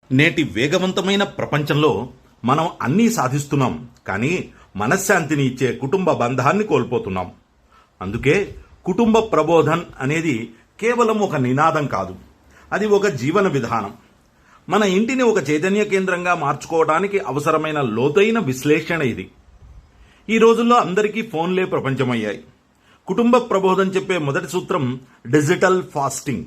నేటి వేగవంతమైన ప్రపంచంలో మనం అన్నీ సాధిస్తున్నాం, కానీ మనశ్శాంతిని ఇచ్చే కుటుంబ బంధాన్ని కోల్పోతున్నాం. అందుకే కుటుంబ ప్రబోధన్ అనేది కేవలం ఒక నినాదం కాదు, అది ఒక జీవన విధానం. మన ఇంటిని ఒక చైతన్య కేంద్రంగా మార్చుకోవడానికి అవసరమైన లోతైన విశ్లేషణ ఇది. ఈ రోజుల్లో అందరికీ ఫోన్లే ప్రపంచమయ్యాయి. కుటుంబ ప్రబోధం చెప్పే మొదటి సూత్రం డిజిటల్ ఫాస్టింగ్.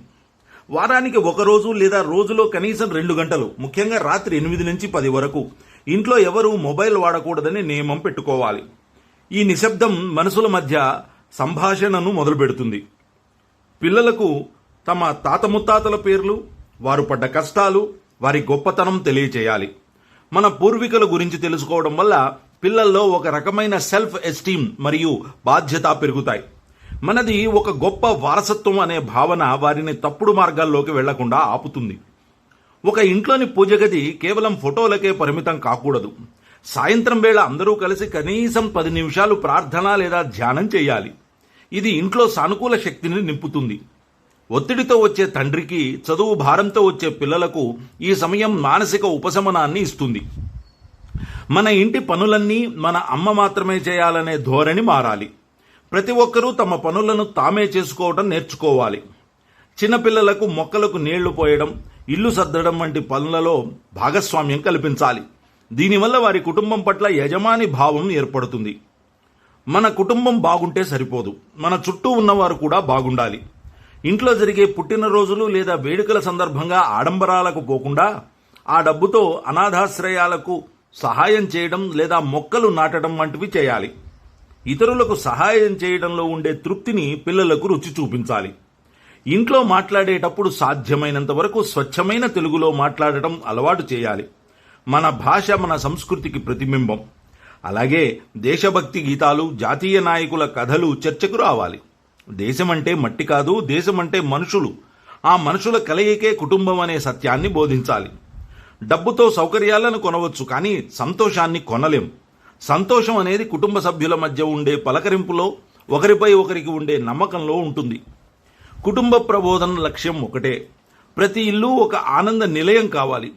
వారానికి ఒక రోజు లేదా రోజులో కనీసం 2 గంటలు, ముఖ్యంగా రాత్రి 8 నుంచి 10 వరకు ఇంట్లో ఎవరూ మొబైల్ వాడకూడదని నియమం పెట్టుకోవాలి. ఈ నిశ్శబ్దం మనసుల మధ్య సంభాషణను మొదలు పెడుతుంది. పిల్లలకు తమ తాత ముత్తాతల పేర్లు, వారు పడ్డ కష్టాలు, వారి గొప్పతనం తెలియచేయాలి. మన పూర్వీకుల గురించి తెలుసుకోవడం వల్ల పిల్లల్లో ఒక రకమైన సెల్ఫ్ ఎస్టీమ్ మరియు బాధ్యత పెరుగుతాయి. మనది ఒక గొప్ప వారసత్వం అనే భావన వారిని తప్పుడు మార్గాల్లోకి వెళ్లకుండా ఆపుతుంది. ఒక ఇంట్లోని పూజ గది కేవలం ఫోటోలకే పరిమితం కాకూడదు. సాయంత్రం వేళ అందరూ కలిసి కనీసం 10 నిమిషాలు ప్రార్థన లేదా ధ్యానం చేయాలి. ఇది ఇంట్లో సానుకూల శక్తిని నింపుతుంది. ఒత్తిడితో వచ్చే తండ్రికి, చదువు భారంతో వచ్చే పిల్లలకు ఈ సమయం మానసిక ఉపశమనాన్ని ఇస్తుంది. మన ఇంటి పనులన్నీ మన అమ్మ మాత్రమే చేయాలనే ధోరణి మారాలి. ప్రతి ఒక్కరూ తమ పనులను తామే చేసుకోవడం నేర్చుకోవాలి. చిన్నపిల్లలకు మొక్కలకు నీళ్లు పోయడం, ఇల్లు సర్దడం వంటి పనులలో భాగస్వామ్యం కల్పించాలి. దీనివల్ల వారి కుటుంబం పట్ల యజమాని భావం ఏర్పడుతుంది. మన కుటుంబం బాగుంటే సరిపోదు, మన చుట్టూ ఉన్నవారు కూడా బాగుండాలి. ఇంట్లో జరిగే పుట్టినరోజులు లేదా వేడుకల సందర్భంగా ఆడంబరాలకు పోకుండా ఆ డబ్బుతో అనాథాశ్రయాలకు సహాయం చేయడం లేదా మొక్కలు నాటడం వంటివి చేయాలి. ఇతరులకు సహాయం చేయడంలో ఉండే తృప్తిని పిల్లలకు రుచి చూపించాలి. ఇంట్లో మాట్లాడేటప్పుడు సాధ్యమైనంత వరకు స్వచ్ఛమైన తెలుగులో మాట్లాడటం అలవాటు చేయాలి. మన భాష మన సంస్కృతికి ప్రతిబింబం. అలాగే దేశభక్తి గీతాలు, జాతీయ నాయకుల కథలు చర్చకు రావాలి. దేశమంటే మట్టి కాదు, దేశమంటే మనుషులు. ఆ మనుషుల కలయికే కుటుంబం అనే సత్యాన్ని బోధించాలి. డబ్బుతో సౌకర్యాలను కొనవచ్చు, కానీ సంతోషాన్ని కొనలేం. సంతోషం అనేది కుటుంబ సభ్యుల మధ్య ఉండే పలకరింపులో, ఒకరిపై ఒకరికి ఉండే నమ్మకంలో ఉంటుంది. కుటుంబ ప్రబోధన లక్ష్యం ఒకటే: ప్రతి ఇల్లు ఒక ఆనంద నిలయం కావాలి,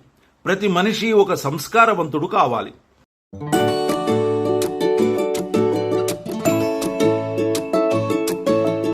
ప్రతి మనిషి ఒక సంస్కారవంతుడు కావాలి.